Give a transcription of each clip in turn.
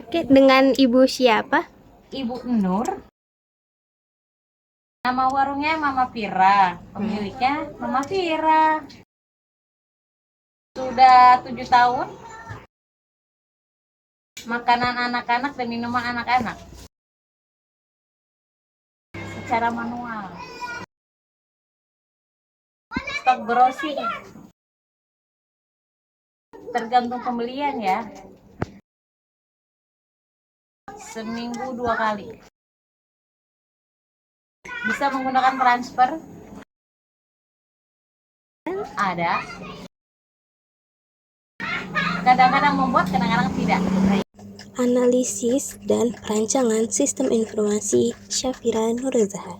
Oke, dengan Ibu siapa? Ibu Nur. Nama warungnya Mama Vira, pemiliknya Mama Vira. Sudah 7 tahun. Makanan anak-anak dan minuman anak-anak secara manual. Stok grossing tergantung pembelian ya. Seminggu 2 kali. Bisa menggunakan transfer? Ada. Kadang-kadang membuat, kadang-kadang tidak. Analisis dan perancangan sistem informasi Syafira Nurzahar.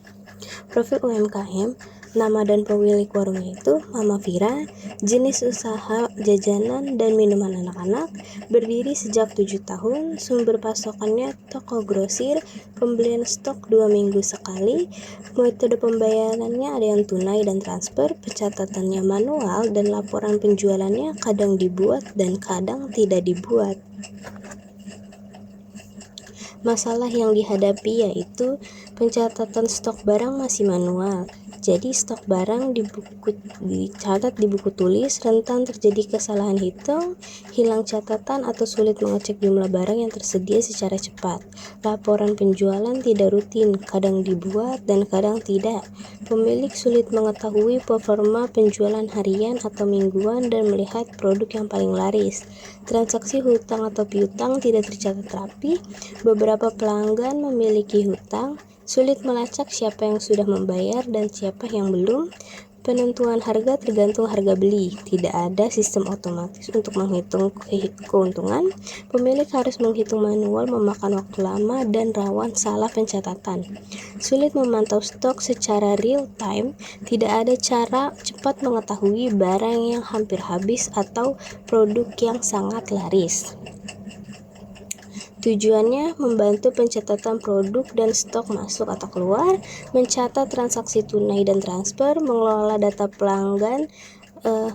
Profil UMKM, nama dan pemilik warungnya itu Mama Vira, jenis usaha jajanan dan minuman anak-anak, berdiri sejak 7 tahun, sumber pasokannya toko grosir, pembelian stok 2 minggu sekali, metode pembayarannya ada yang tunai dan transfer, pencatatannya manual, dan laporan penjualannya kadang dibuat dan kadang tidak dibuat. Masalah yang dihadapi yaitu pencatatan stok barang masih manual. Jadi stok barang dicatat di buku tulis, rentan terjadi kesalahan hitung, hilang catatan atau sulit mengecek jumlah barang yang tersedia secara cepat. Laporan penjualan tidak rutin, kadang dibuat dan kadang tidak. Pemilik sulit mengetahui performa penjualan harian atau mingguan dan melihat produk yang paling laris. Transaksi hutang atau piutang tidak tercatat rapi. Beberapa pelanggan memiliki hutang, sulit melacak siapa yang sudah membayar dan siapa yang belum. Penentuan harga tergantung harga beli. Tidak ada sistem otomatis untuk menghitung keuntungan. Pemilik harus menghitung manual, memakan waktu lama dan rawan salah pencatatan. Sulit memantau stok secara real time. Tidak ada cara cepat mengetahui barang yang hampir habis atau produk yang sangat laris. Tujuannya membantu pencatatan produk dan stok masuk atau keluar, mencatat transaksi tunai dan transfer, mengelola data pelanggan,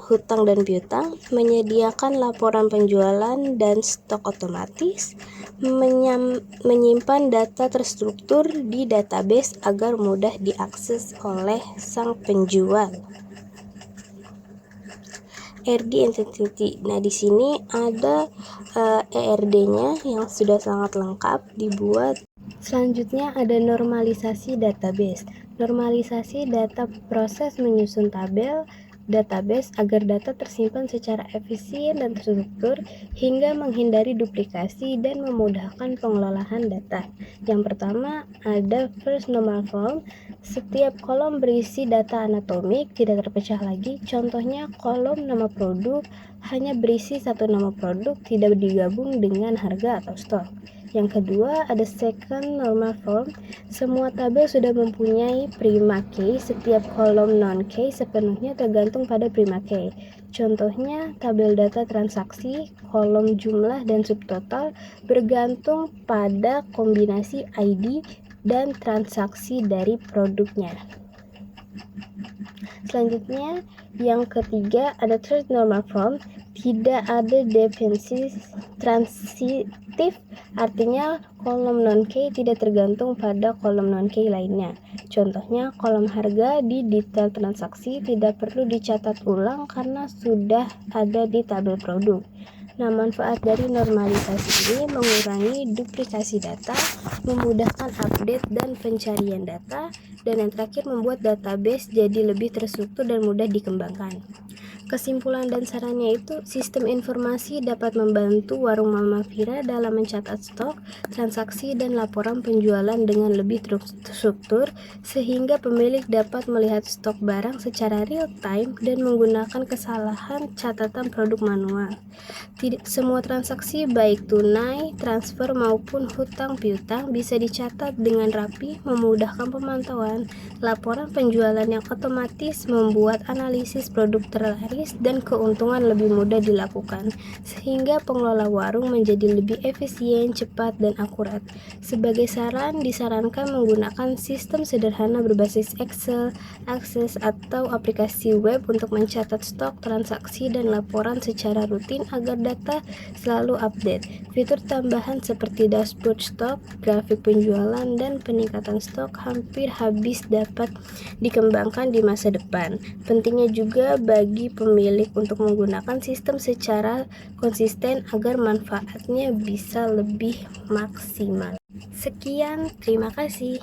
hutang dan piutang, menyediakan laporan penjualan dan stok otomatis, menyimpan data terstruktur di database agar mudah diakses oleh sang penjual. ERD Entity. Nah, di sini ada ERD-nya yang sudah sangat lengkap dibuat. Selanjutnya ada normalisasi database. Normalisasi data proses menyusun tabel database agar data tersimpan secara efisien dan terstruktur hingga menghindari duplikasi dan memudahkan pengelolaan data. Yang pertama ada first normal form. Setiap kolom berisi data anatomik, tidak terpecah lagi. Contohnya kolom nama produk hanya berisi satu nama produk, tidak digabung dengan harga atau stok. Yang kedua ada second normal form. Semua tabel sudah mempunyai prima key. Setiap kolom non key sepenuhnya tergantung pada prima key. Contohnya tabel data transaksi, kolom jumlah dan subtotal bergantung pada kombinasi ID dan transaksi dari produknya. Selanjutnya yang ketiga ada third normal form. Tidak ada definisi transitif, artinya kolom non-key tidak tergantung pada kolom non-key lainnya. Contohnya kolom harga di detail transaksi tidak perlu dicatat ulang karena sudah ada di tabel produk. Nah, manfaat dari normalisasi ini mengurangi duplikasi data, memudahkan update dan pencarian data, dan yang terakhir membuat database jadi lebih terstruktur dan mudah dikembangkan. Kesimpulan dan sarannya itu, sistem informasi dapat membantu warung Mama Vira dalam mencatat stok, transaksi, dan laporan penjualan dengan lebih terstruktur, sehingga pemilik dapat melihat stok barang secara real time dan menggunakan kesalahan catatan produk manual. Tidak semua transaksi baik tunai, transfer maupun hutang piutang bisa dicatat dengan rapi, memudahkan pemantauan. Laporan penjualan yang otomatis membuat analisis produk terlaris dinamis dan keuntungan lebih mudah dilakukan, sehingga pengelola warung menjadi lebih efisien, cepat, dan akurat. Sebagai saran, disarankan menggunakan sistem sederhana berbasis Excel, Access, atau aplikasi web untuk mencatat stok, transaksi, dan laporan secara rutin agar data selalu update. Fitur tambahan seperti dashboard stok, grafik penjualan, dan peningkatan stok hampir habis dapat dikembangkan di masa depan. Pentingnya juga bagi pemilik untuk menggunakan sistem secara konsisten agar manfaatnya bisa lebih maksimal. Sekian, terima kasih.